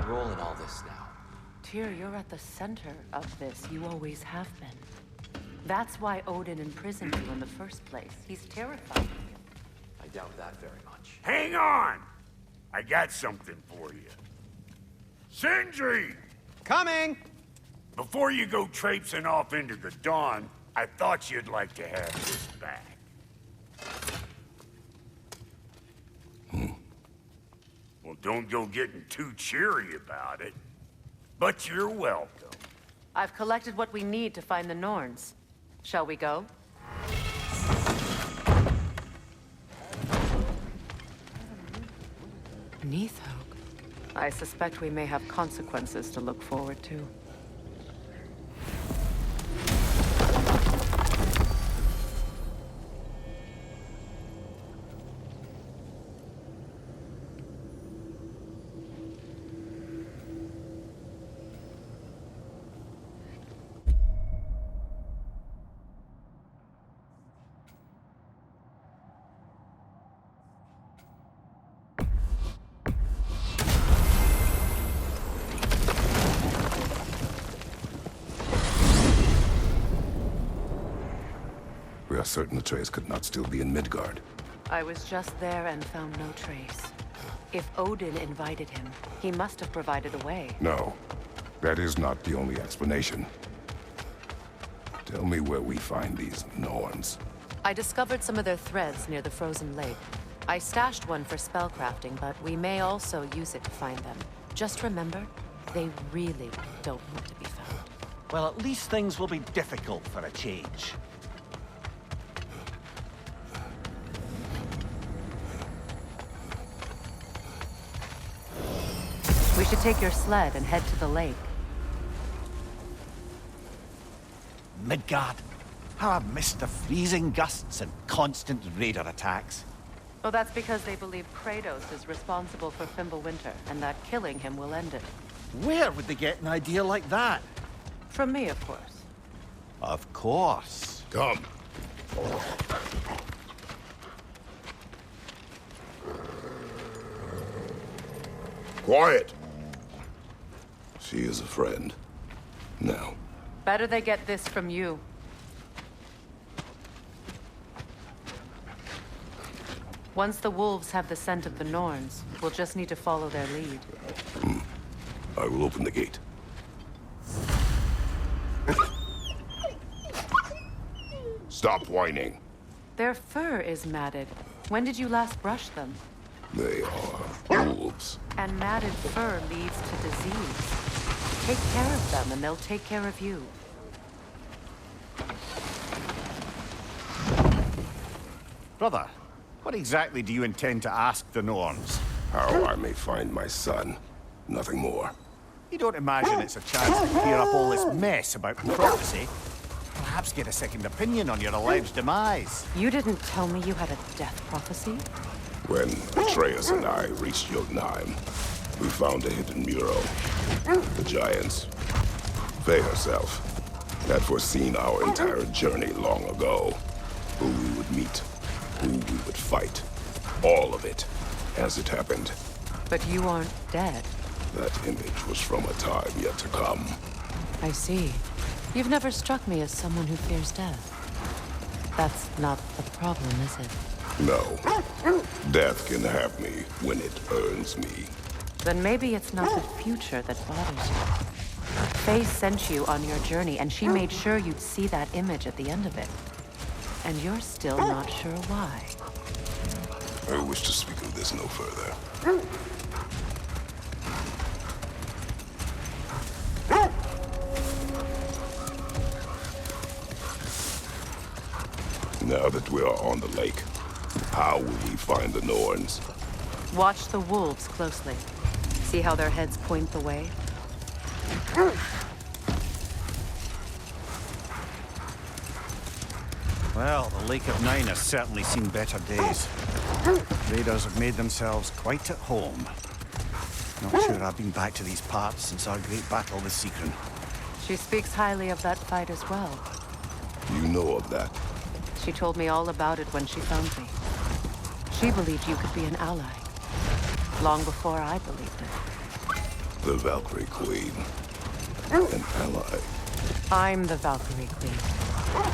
role in all this now? Tyr, you're at the center of this. You always have been. That's why Odin imprisoned you in the first place. He's terrified of you. I doubt that very much. Hang on! I got something for you. Sindri! Coming! Before you go traipsing off into the dawn, I thought you'd like to have this back. Well, don't go getting too cheery about it. But you're welcome. I've collected what we need to find the Norns. Shall we go? Neathog. I suspect we may have consequences to look forward to. We are certain the trace could not still be in Midgard. I was just there and found no trace. If Odin invited him, he must have provided a way. No, that is not the only explanation. Tell me where we find these Norns. I discovered some of their threads near the frozen lake. I stashed one for spellcrafting, but we may also use it to find them. Just remember, they really don't want to be found. Well, at least things will be difficult for a change. We should take your sled and head to the lake. Midgard. How I've missed the freezing gusts and constant raider attacks. Well, that's because they believe Kratos is responsible for Fimbulwinter, and that killing him will end it. Where would they get an idea like that? From me, of course. Of course. Come. Quiet! She is a friend. Now. Better they get this from you. Once the wolves have the scent of the Norns, we'll just need to follow their lead. I will open the gate. Stop whining. Their fur is matted. When did you last brush them? They are wolves. And matted fur leads to disease. Take care of them, and they'll take care of you. Brother, what exactly do you intend to ask the Norns? How I may find my son. Nothing more. You don't imagine it's a chance to clear up all this mess about prophecy? Perhaps get a second opinion on your alleged demise. You didn't tell me you had a death prophecy? When Atreus and I reached Jotunheim, we found a hidden mural. The Giants, they herself, had foreseen our entire journey long ago. Who we would meet, who we would fight. All of it, as it happened. But you aren't dead. That image was from a time yet to come. I see. You've never struck me as someone who fears death. That's not the problem, is it? No. Death can have me when it earns me. Then maybe it's not the future that bothers you. Faye sent you on your journey, and she made sure you'd see that image at the end of it. And you're still not sure why. I wish to speak of this no further. Now that we are on the lake, how will we find the Norns? Watch the wolves closely. See how their heads point the way? Well, the Lake of Nine has certainly seen better days. Raiders have made themselves quite at home. Not sure I've been back to these parts since our great battle with Seekron. She speaks highly of that fight as well. You know of that? She told me all about it when she found me. She believed you could be an ally. Long before I believed it. The Valkyrie Queen. An ally. I'm the Valkyrie Queen,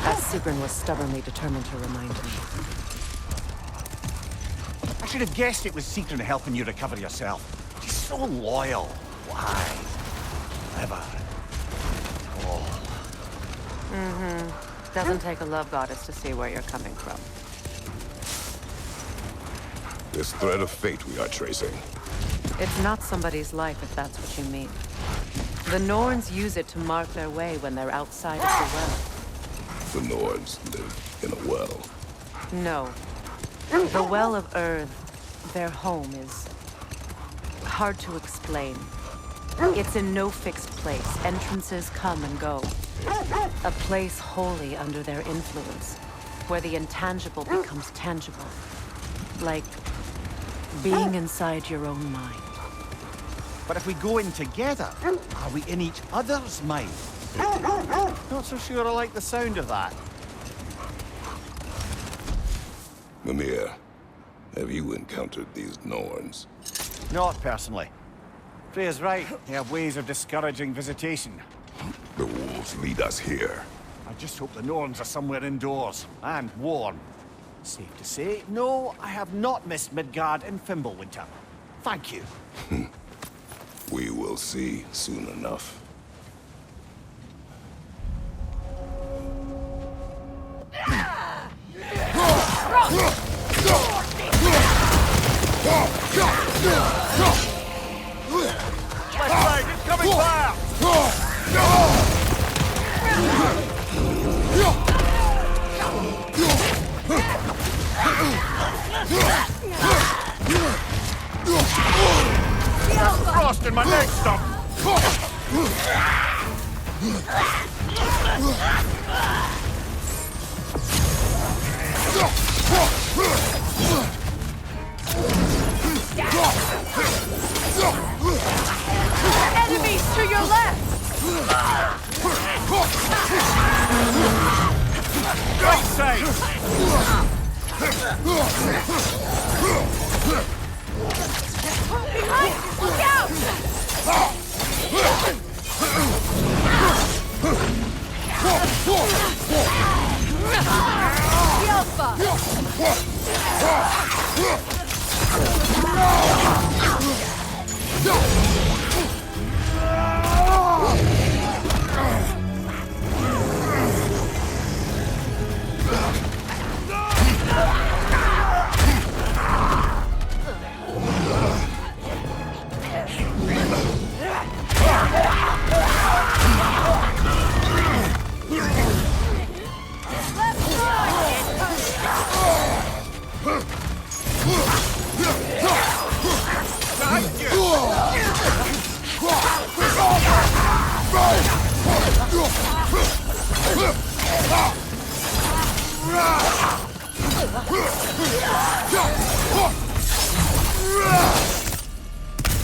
as Sigrun was stubbornly determined to remind me. I should have guessed it was Sigrun helping you recover yourself. She's so loyal. Why? Clever. Doesn't take a love goddess to see where you're coming from. This thread of fate we are tracing. It's not somebody's life, if that's what you mean. The Norns use it to mark their way when they're outside of The Norns live in a well. the well. No. The Well of Earth, their home, is hard to explain. It's in no fixed place. Entrances come and go. A place wholly under their influence, where the intangible becomes tangible. Like being inside your own mind. But if we go in together, are we in each other's mind? Not so sure I like the sound of that. Mimir, have you encountered these Norns? Not personally. Freya's right. They have ways of discouraging visitation. The wolves lead us here. I just hope the Norns are somewhere indoors and warm. Safe to say, no, I have not missed Midgard in Fimbulwinter. Thank you. We will see soon enough. Left side, incoming fire! Frost in my neck stump! Enemies to your left! Right side! Behind! Look out!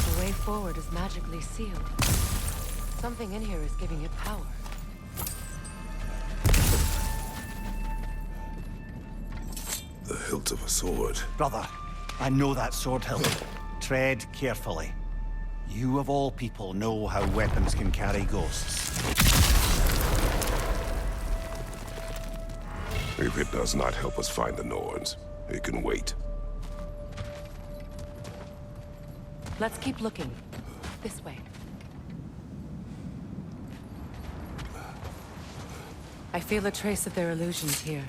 The way forward is magically sealed. Something in here is giving it power. The hilt of a sword. Brother, I know that sword hilt. Tread carefully. You of all people know how weapons can carry ghosts. If it does not help us find the Norns, it can wait. Let's keep looking. This way. I feel a trace of their illusions here.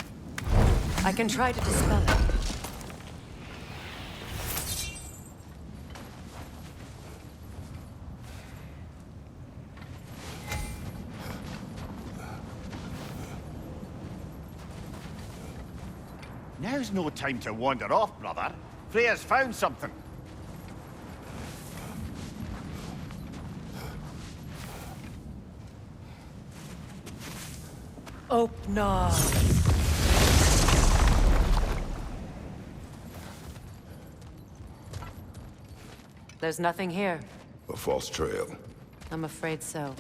I can try to dispel it. Now's no time to wander off, brother. Freya's found something. Opna. There's nothing here. A false trail. I'm afraid so.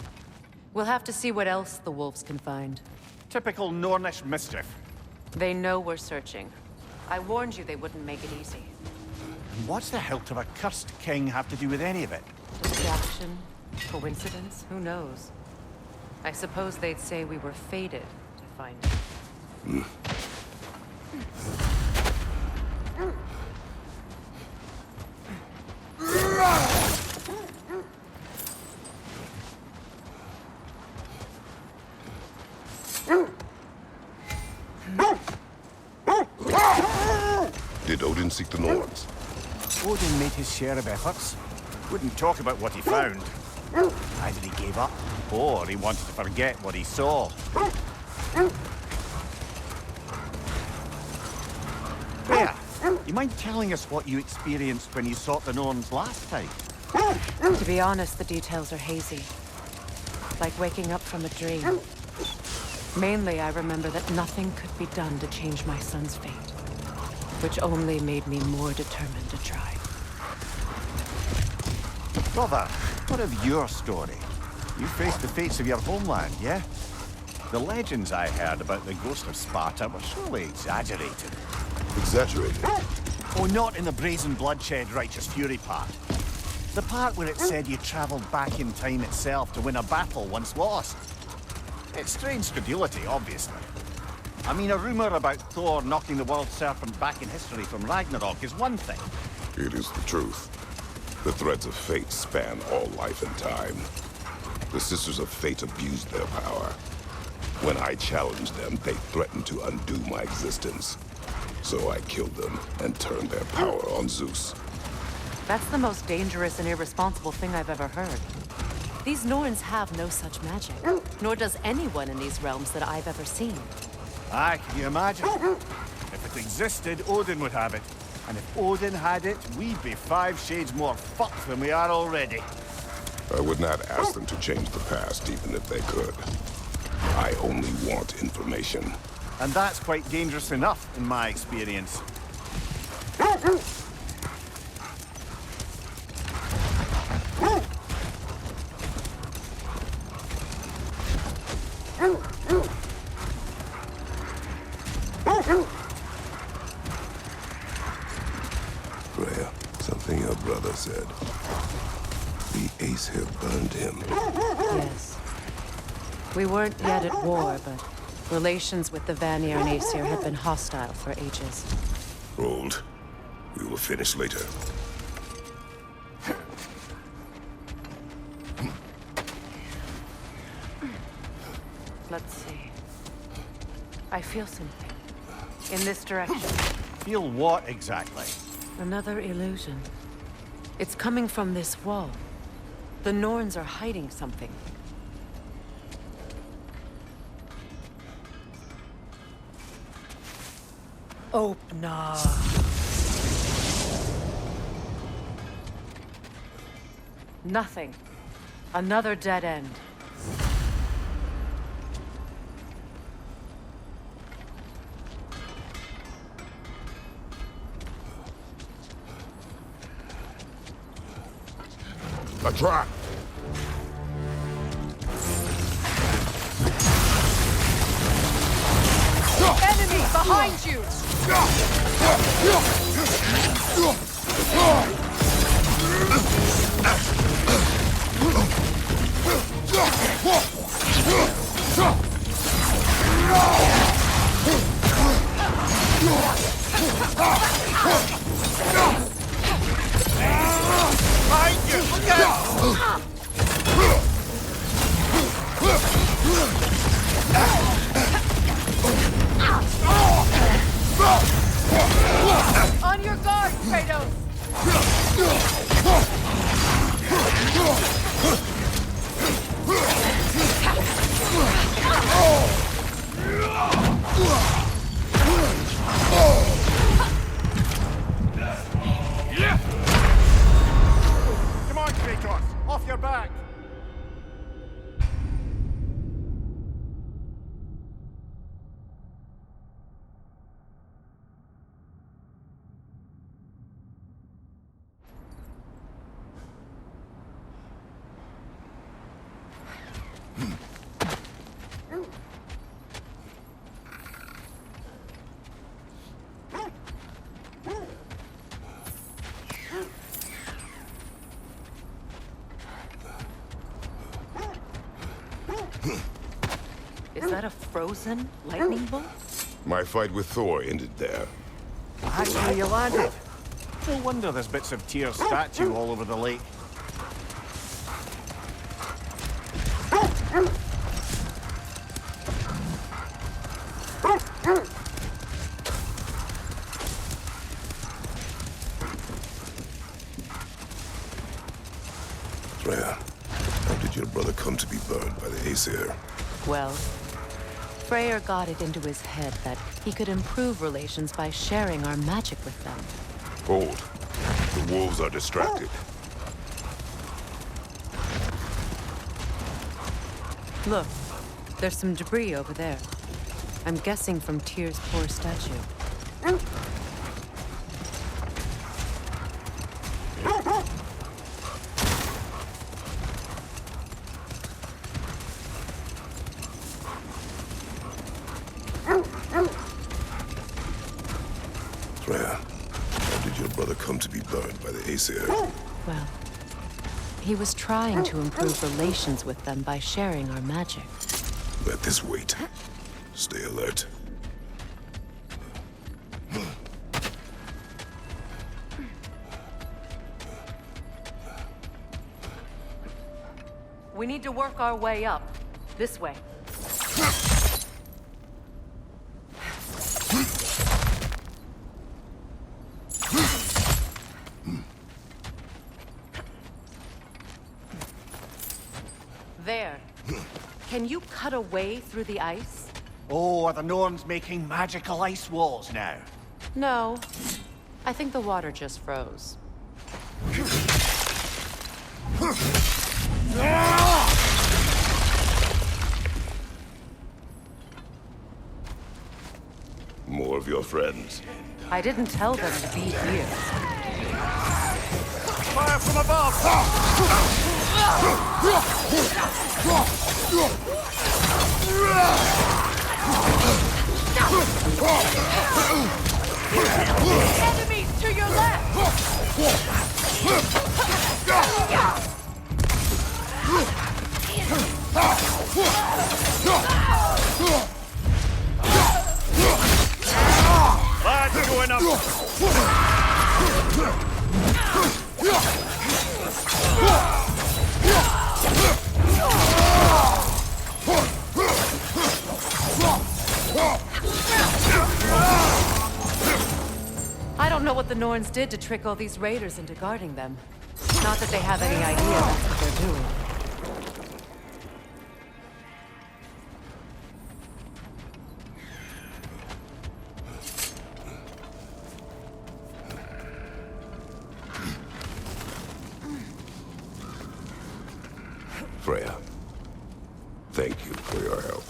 We'll have to see what else the wolves can find. Typical Nornish mischief. They know we're searching. I warned you they wouldn't make it easy. And what's the hilt of a cursed king have to do with any of it? Distraction? Coincidence? Who knows? I suppose they'd say we were fated to find it. Did Odin seek the Norns? Odin made his share of efforts. Wouldn't talk about what he found. Either he gave up, or he wanted to forget what he saw. Freya, you mind telling us what you experienced when you sought the Norns last time? To be honest, the details are hazy. Like waking up from a dream. Mainly, I remember that nothing could be done to change my son's fate. Which only made me more determined to try. Brother, what of your story? You faced the fates of your homeland, yeah? The legends I heard about the ghost of Sparta were surely exaggerated. Exaggerated? Oh, not in the brazen bloodshed righteous fury part. The part where it said you traveled back in time itself to win a battle once lost. It's strange credulity, obviously. I mean, a rumor about Thor knocking the world serpent back in history from Ragnarok is one thing. It is the truth. The threads of fate span all life and time. The Sisters of Fate abused their power. When I challenged them, they threatened to undo my existence. So I killed them and turned their power on Zeus. That's the most dangerous and irresponsible thing I've ever heard. These Norns have no such magic. Nor does anyone in these realms that I've ever seen. Aye, can you imagine? If it existed, Odin would have it. And if Odin had it, we'd be 5 shades more fucked than we are already. I would not ask them to change the past, even if they could. I only want information. And that's quite dangerous enough, in my experience. Freya, something your brother said. The Ace here burned him. Yes. We weren't yet at war, but relations with the Vanir and Aesir had been hostile for ages. Hold. We will finish later. Let's see. I feel something. In this direction. Feel what exactly? Another illusion. It's coming from this wall. The Norns are hiding something. Opener. Nothing. Another dead end. A trap! Enemy behind you! Behind you! Look out! On your guard, Kratos! Come on, Kratos! Off your back! Is that a frozen lightning bolt? My fight with Thor ended there. Actually, you landed. No wonder there's bits of Tyr's statue all over the lake. Freya, how did your brother come to be burned by the Aesir? Well, Freyr got it into his head that he could improve relations by sharing our magic with them. Hold. The wolves are distracted. Look, there's some debris over there. I'm guessing from Tyr's poor statue. Freya, how did your brother come to be burned by the Aesir? Well, he was trying to improve relations with them by sharing our magic. Let this wait. Stay alert. We need to work our way up. This way. There. Can you cut a way through the ice? Oh, are the Norns making magical ice walls now? No. I think the water just froze. More of your friends. I didn't tell them to be here. Fire from above! Enemies to your left! That's going up! I don't know what the Norns did to trick all these raiders into guarding them. Not that they have any idea that's what they're doing. Freya, thank you for your help.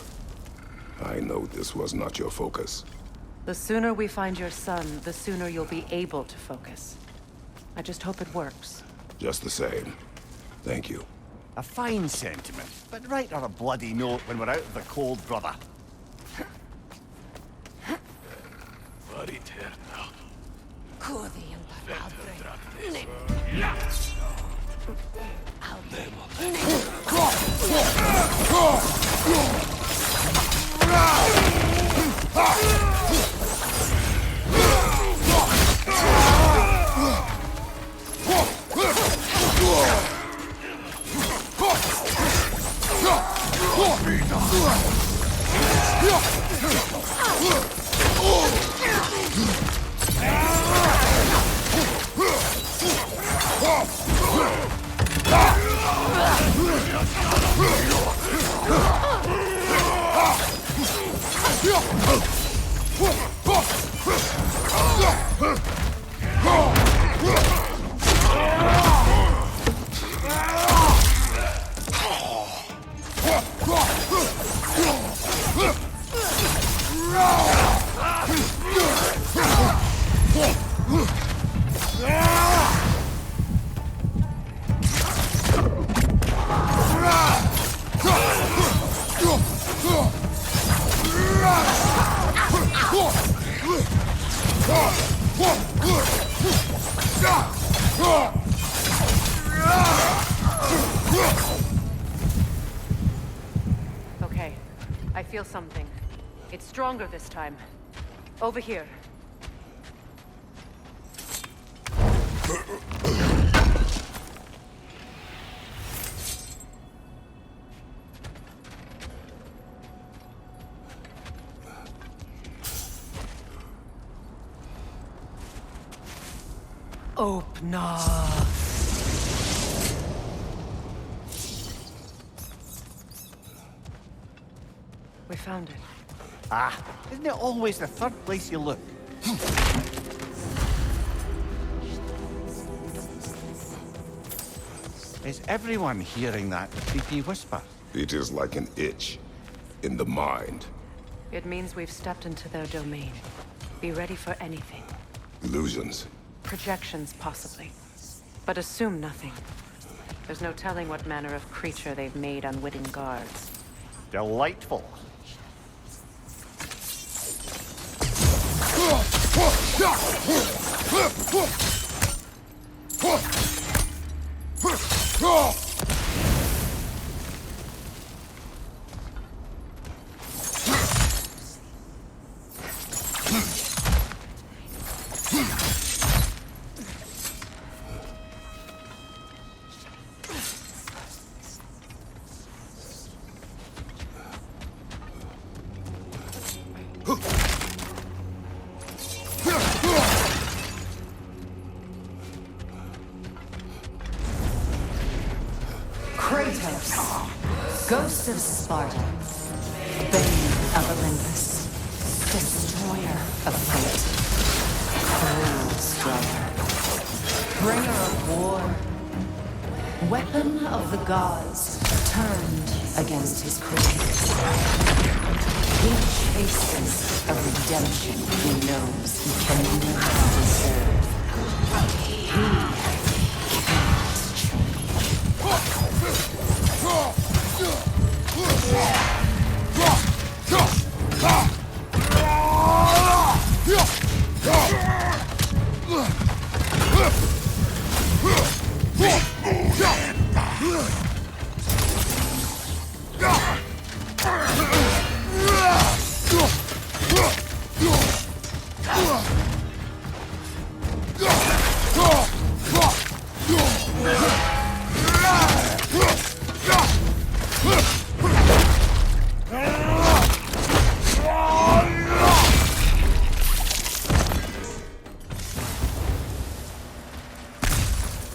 I know this was not your focus. The sooner we find your son, the sooner you'll be able to focus. I just hope it works. Just the same. Thank you. A fine sentiment, but write her a bloody note when we're out of the cold, brother. feel something. It's stronger this time. Over here. Open. We found it. Ah, isn't it always the third place you look? Is everyone hearing that creepy whisper? It is like an itch in the mind. It means we've stepped into their domain. Be ready for anything. Illusions. Projections, possibly. But assume nothing. There's no telling what manner of creature they've made unwitting guards. Delightful. Kratos, Ghost of Sparta, Bane of Olympus, Destroyer of Fate, Cruel Striker, Bringer of War, Weapon of the Gods, turned against his creators. He chases a redemption he knows he can never deserve. He can't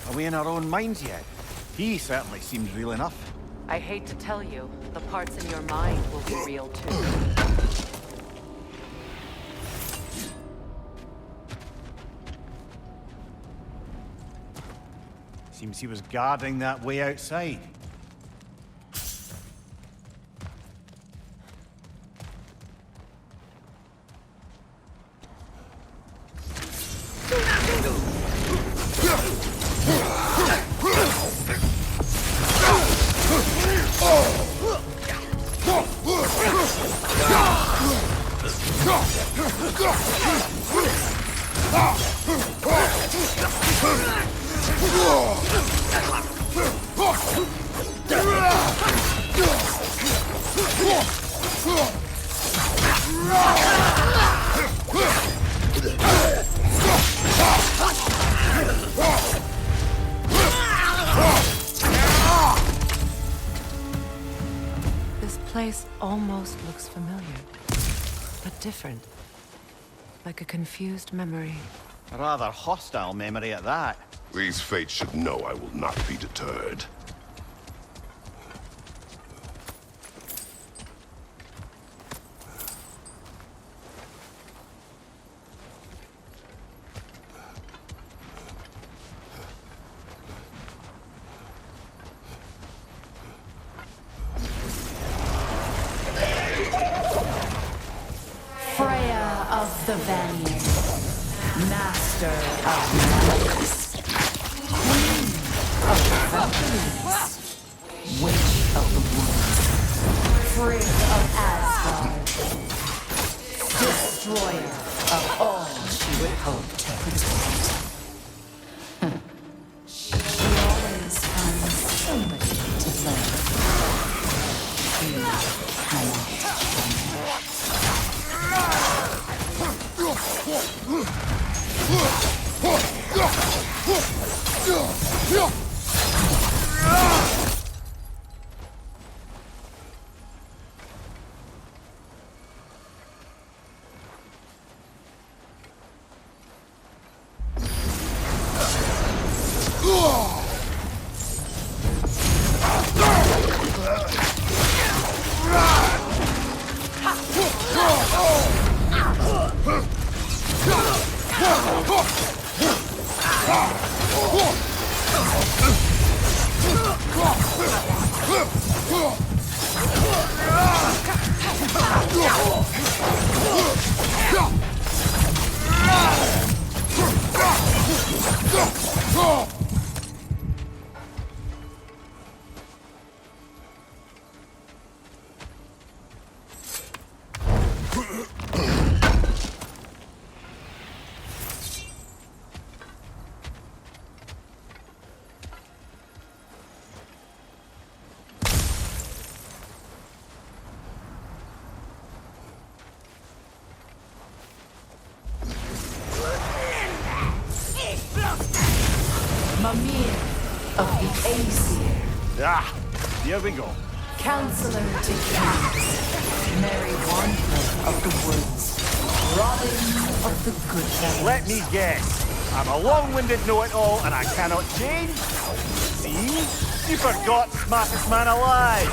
Are we in our own minds yet? He certainly seems real enough. I hate to tell you, the parts in your mind will be real too. Seems he was guarding that way outside. This place almost looks familiar, but different. Like a confused memory. A rather hostile memory at that. These fates should know I will not be deterred. Freya of the Vanir, Master of Magics, Queen of the Valkyries, Witch of the Woods, Frigg of Asgard, Destroyer of all she would hope to protect. She always finds somebody to blame. She cannot change. Mimir of the Aesir, Ah, here we go. Counselor to Kings, Merry Wanderer of the Woods, Robin of the Good Let me guess. I'm a long-winded know-it-all and I cannot change? See? You forgot smartest man alive.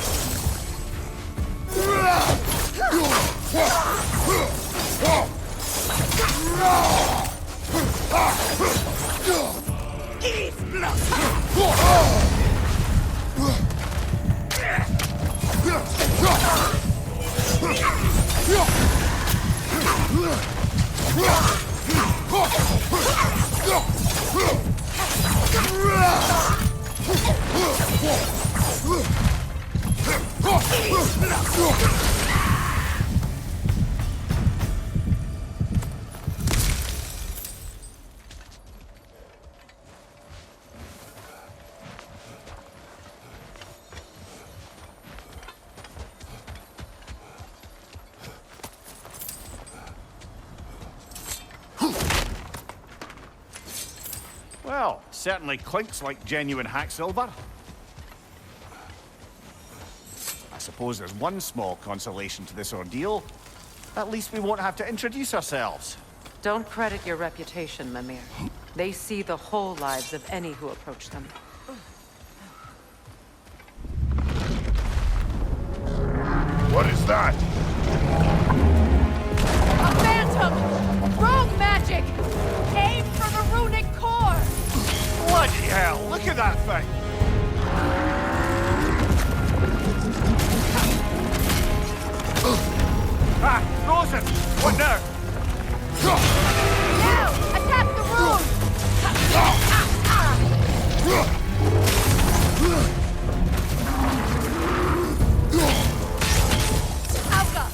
Well, certainly clinks like genuine hack silver. I suppose there's one small consolation to this ordeal. At least we won't have to introduce ourselves. Don't credit your reputation, Mimir. They see the whole lives of any who approach them. What is that? A phantom! Rogue magic! Aim for the runic core! Bloody hell, look at that thing! Ah, Rosen! What now? Now! Attack the Auga!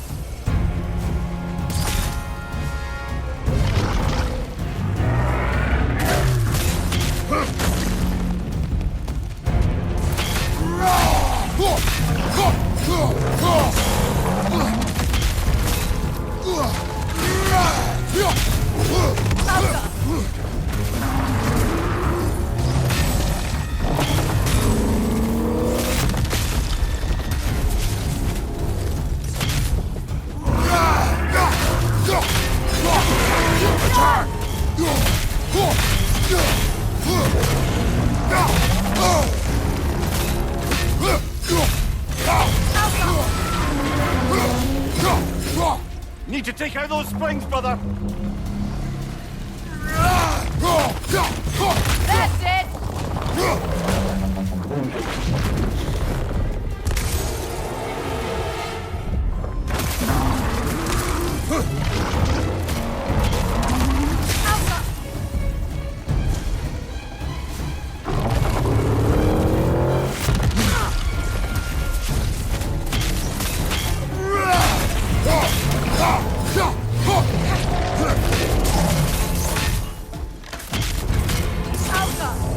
Need to take out those springs, brother! That's it! Auga!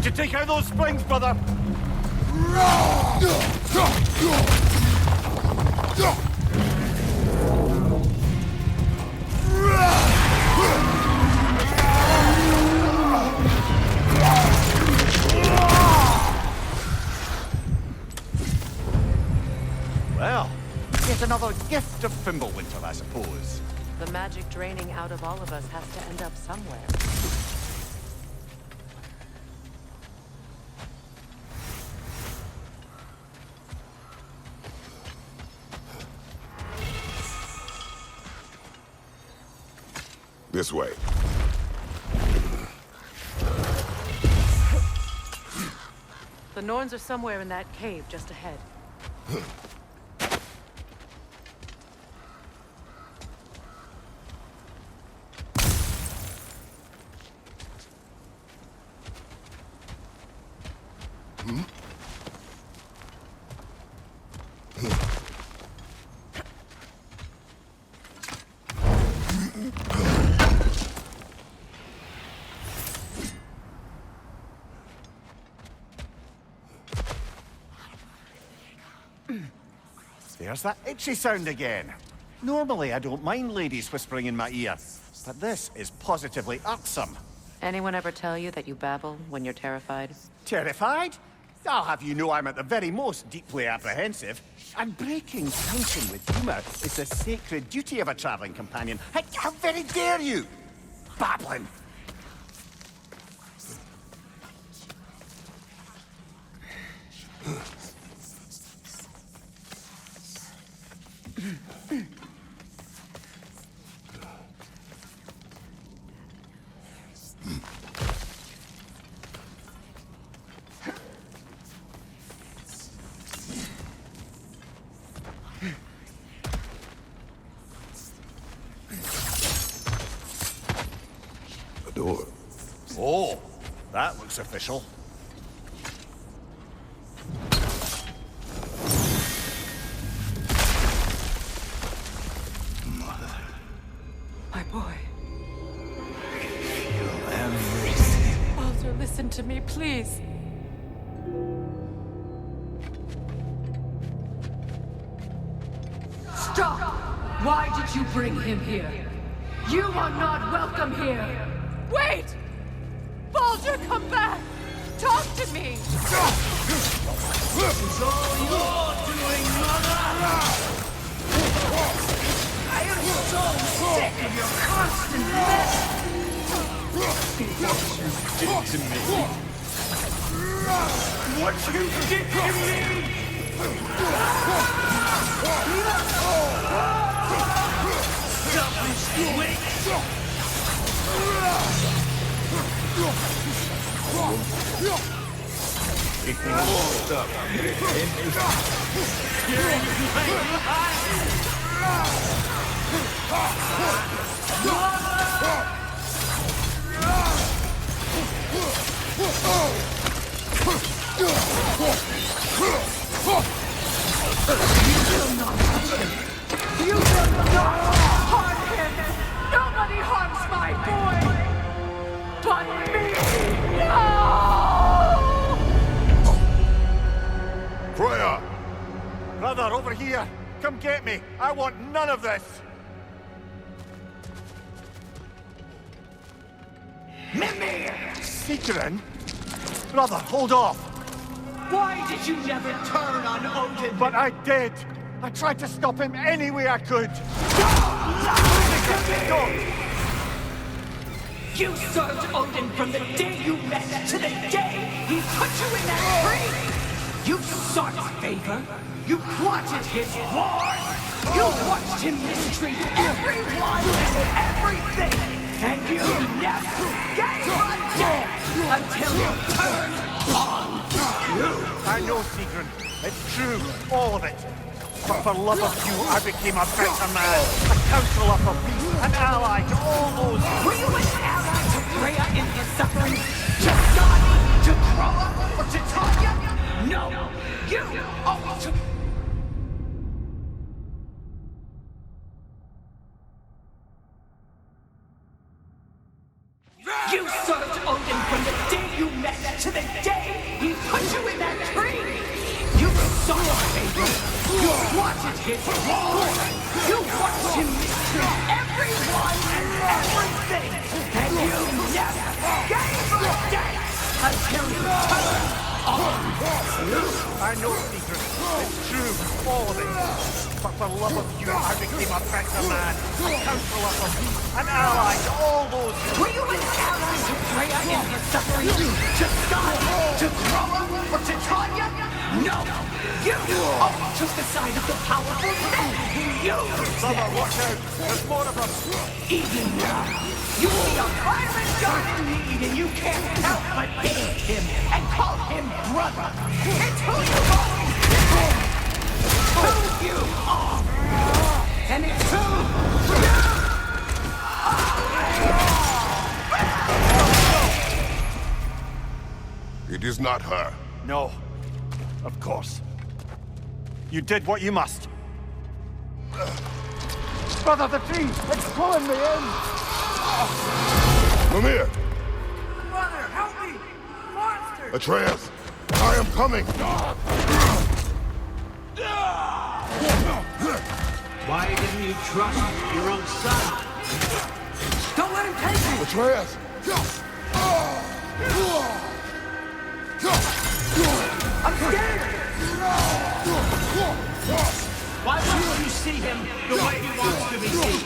Need to take out those springs, brother! Well, yet another gift of Fimbulwinter, I suppose. The magic draining out of all of us has to end up somewhere. This way. The Norns are somewhere in that cave just ahead. There's that itchy sound again. Normally, I don't mind ladies whispering in my ear, but this is positively irksome. Anyone ever tell you that you babble when you're terrified? Terrified? I'll have you know I'm at the very most deeply apprehensive. And breaking tension with humor is the sacred duty of a traveling companion. How very dare you? Babbling! A door. Oh, that looks official. My boy. Feel everything. Baldur, listen to me, please. Stop! Why did you bring him here? You are not welcome here! Wait! Baldur, come back! Talk to me! It's all your doing, mother! I am so sick of your constant mess! What you did to me! What you did to me! Selfish witch! Everything is stuck in me. Scaring You will not harm him! Nobody harms my boy! But me! No! Freya! Brother, over here! Come get me! I want none of this! Mimir! Seekerin? Brother, hold off! Why did you never turn on Odin? But I did! I tried to stop him any way I could! You served Odin from the day you met to the day he put you in that tree! You sought his favor, you plotted his war, you watched him mistreat everyone and everything, and you never gave a damn until you turned on you! I know, Seekerin. It's true, all of it. But for love of you, I became a better man, a counselor for peace, an ally to all those... Were you an ally to Freya in his suffering? To Skadi? To Kroa? Or to Tanya? No! You always... You served Odin from the day you met to the his war! You watched him mistreat everyone and everything! And you never gave a damn until you turned on you! I know secrets. It's true, all of it. But for love of you, I became a better man, a counselor for peace, an ally to all those who... Were you an ally to Freya in her suffering? To Scott? To Groa? Or to Tanya? No! You always took the side of the powerful men who used Brother, them! watch out! There's more of us! Even now, you see a violent god in need and you can't help but hate him and call him brother! It's who you've always been! Who you are! And it's who you It is not her. No. Of course. You did what you must. Brother, the tree! It's pulling me in! Mimir! Brother, help me! Monster! Atreus! I am coming! Why didn't you trust your own son? Don't let him take me! Atreus! I'm scared! Why won't you see him the way he wants to be seen?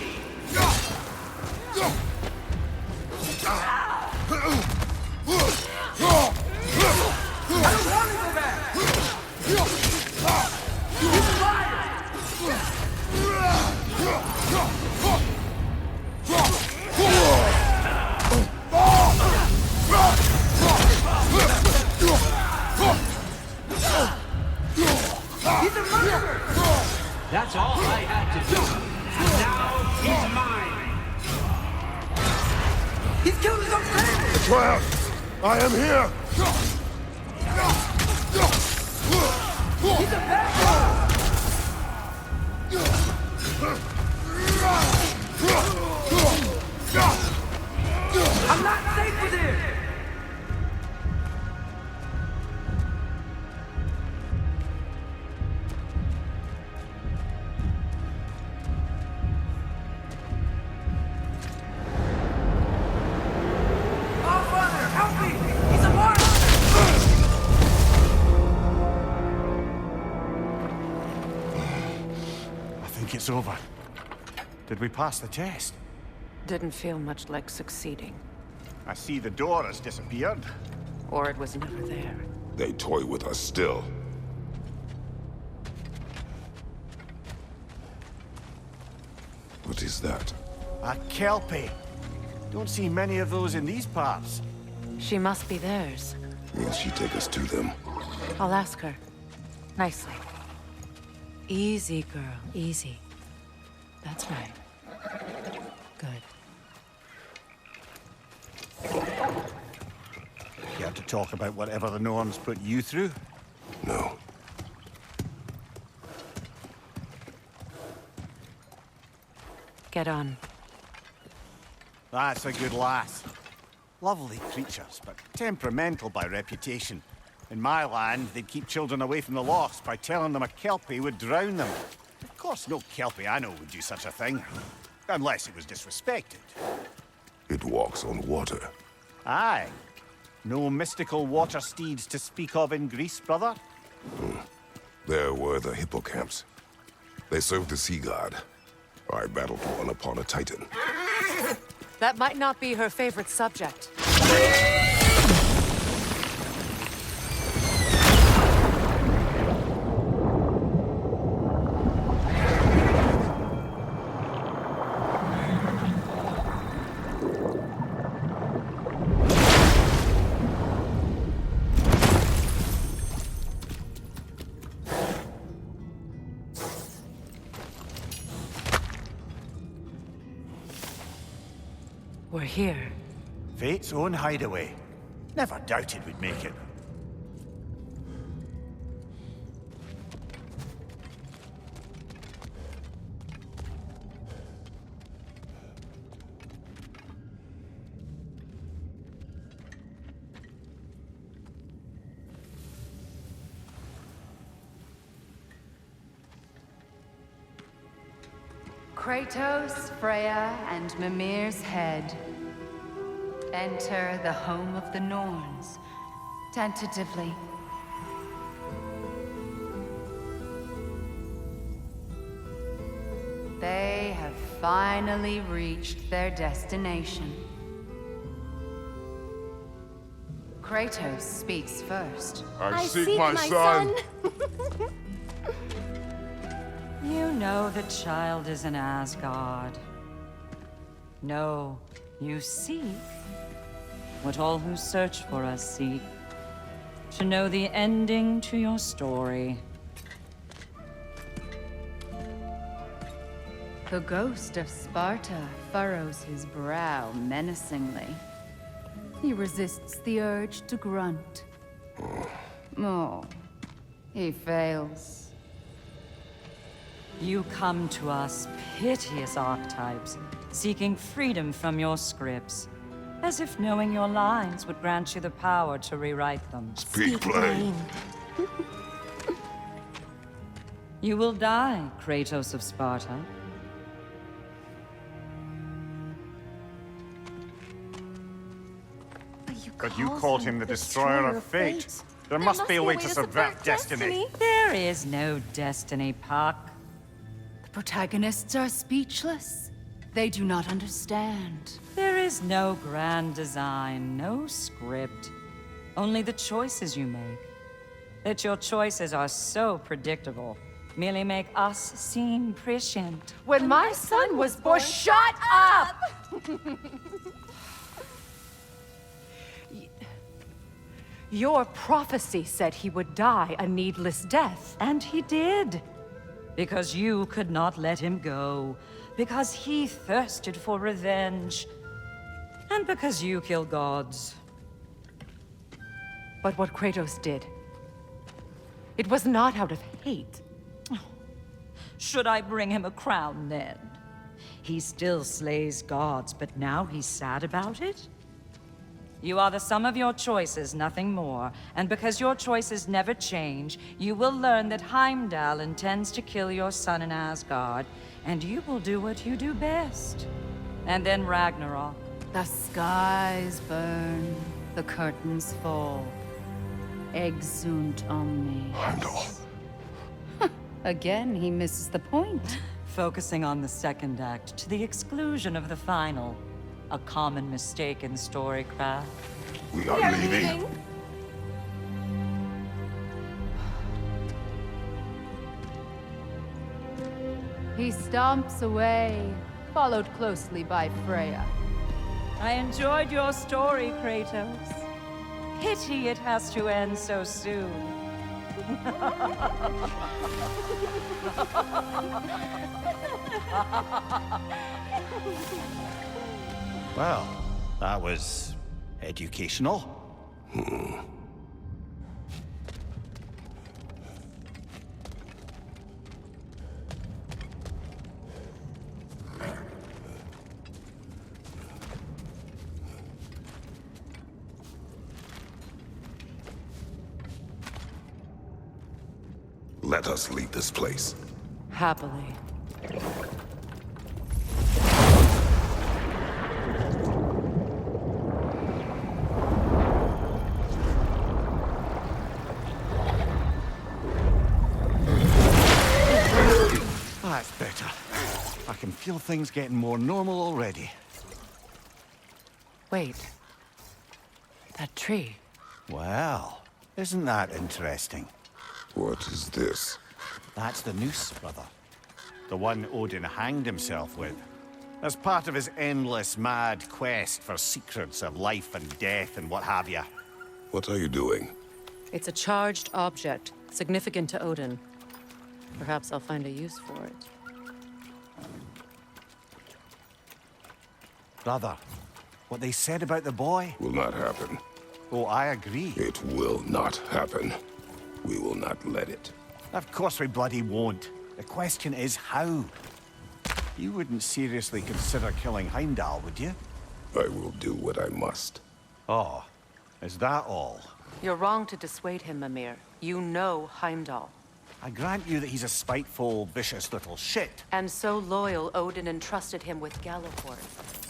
I don't want to go back! He's a liar! He's a murderer! That's all I had to do. And now he's mine. He's killed his own family! Atreus! I am here! He's a bad guy! I'm not safe with him! Oh, Father, help me! He's a martyr! I think it's over. Did we pass the test? Didn't feel much like succeeding. I see the door has disappeared. Or it was never there. They toy with us still. What is that? A kelpie. Don't see many of those in these parts. She must be theirs. Will she take us to them? I'll ask her. Nicely. Easy, girl. Easy. That's right. Good. Care to talk about whatever the Norns put you through? No. Get on. That's a good lass. Lovely creatures, but temperamental by reputation. In my land, they'd keep children away from the lochs by telling them a kelpie would drown them. Of course, no kelpie I know would do such a thing. Unless it was disrespected. It walks on water. Aye. No mystical water steeds to speak of in Greece, brother? There were the hippocamps. They served the sea god. I battled one upon a titan. That might not be her favorite subject. We're here. Fate's own hideaway. Never doubted we'd make it. Kratos, Freya, and Mimir's head. Enter the home of the Norns, tentatively. They have finally reached their destination. Kratos speaks first. I seek my son. You know the child is in Asgard. No, you seek what all who search for us seek. To know the ending to your story. The ghost of Sparta furrows his brow menacingly. He resists the urge to grunt. Oh, he fails. You come to us, piteous archetypes, seeking freedom from your scripts, as if knowing your lines would grant you the power to rewrite them. Speak plain. You will die, Kratos of Sparta. But you called him the Destroyer of Fate. There must be a way to subvert destiny. There is no destiny, Puck. The protagonists are speechless. They do not understand. There is no grand design, no script. Only the choices you make. That your choices are so predictable merely make us seem prescient. When my son was born, shut up! Your prophecy said he would die a needless death. And he did. Because you could not let him go. Because he thirsted for revenge. And because you kill gods. But what Kratos did, it was not out of hate. Should I bring him a crown then? He still slays gods, but now he's sad about it? You are the sum of your choices, nothing more. And because your choices never change, you will learn that Heimdall intends to kill your son in Asgard, and you will do what you do best. And then Ragnarok. The skies burn, the curtains fall. Exunt omnes. Heimdall. Again, he misses the point. Focusing on the second act to the exclusion of the final. A common mistake in storycraft. We are leaving. He stomps away, followed closely by Freya. I enjoyed your story, Kratos. Pity it has to end so soon. Well, that was educational. Let us leave this place. Happily. That's better. I can feel things getting more normal already. Wait. That tree. Well, isn't that interesting? What is this? That's the noose, brother. The one Odin hanged himself with. As part of his endless, mad quest for secrets of life and death and what have you. What are you doing? It's a charged object, significant to Odin. Perhaps I'll find a use for it. Brother, what they said about the boy? Will not happen. Oh, I agree. It will not happen. We will not let it. Of course we bloody won't. The question is how. You wouldn't seriously consider killing Heimdall, would you? I will do what I must. Oh, is that all? You're wrong to dissuade him, Mimir. You know Heimdall. I grant you that he's a spiteful, vicious little shit. And so loyal, Odin entrusted him with Galliford.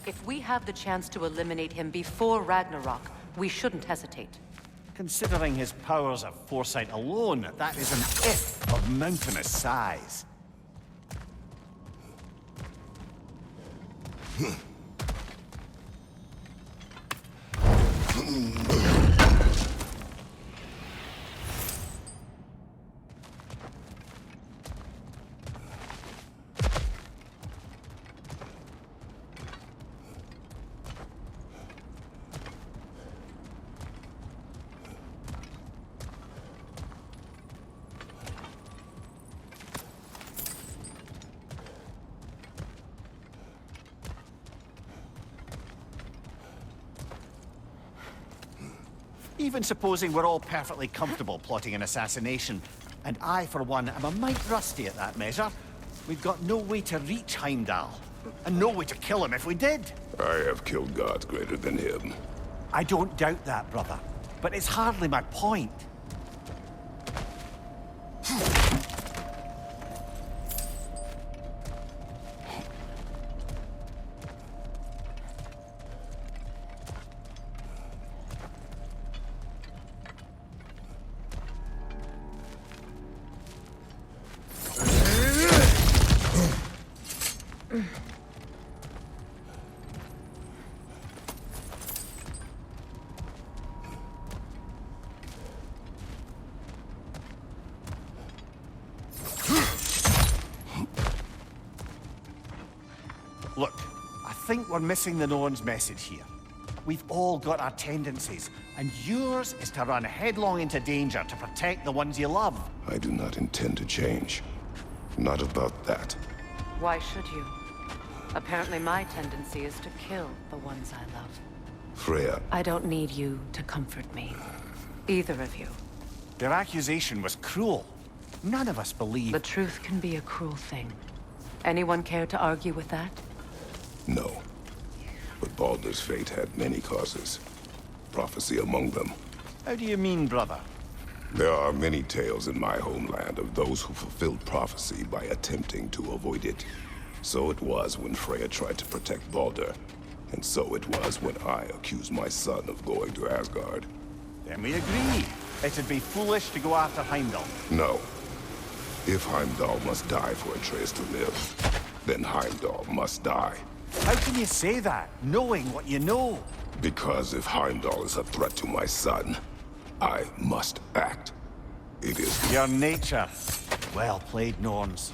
If we have the chance to eliminate him before Ragnarok, we shouldn't hesitate. Considering his powers of foresight alone, that is an if of mountainous size. Even supposing we're all perfectly comfortable plotting an assassination, and I, for one, am a mite rusty at that measure, we've got no way to reach Heimdall, and no way to kill him if we did. I have killed gods greater than him. I don't doubt that, brother, but it's hardly my point. Look, I think we're missing the Norns' message here. We've all got our tendencies, and yours is to run headlong into danger to protect the ones you love. I do not intend to change. Not about that. Why should you? Apparently my tendency is to kill the ones I love. Freya, I don't need you to comfort me. Either of you. Their accusation was cruel. None of us believe... The truth can be a cruel thing. Anyone care to argue with that? no. But Baldur's fate had many causes. Prophecy among them. How do you mean, brother? There are many tales in my homeland of those who fulfilled prophecy by attempting to avoid it. So it was when Freya tried to protect Baldur. And so it was when I accused my son of going to Asgard. Then we agree. It'd be foolish to go after Heimdall. No. If Heimdall must die for Atreus to live, then Heimdall must die. How can you say that, knowing what you know? Because if Heimdall is a threat to my son, I must act. It is Your nature. Well played, Norns.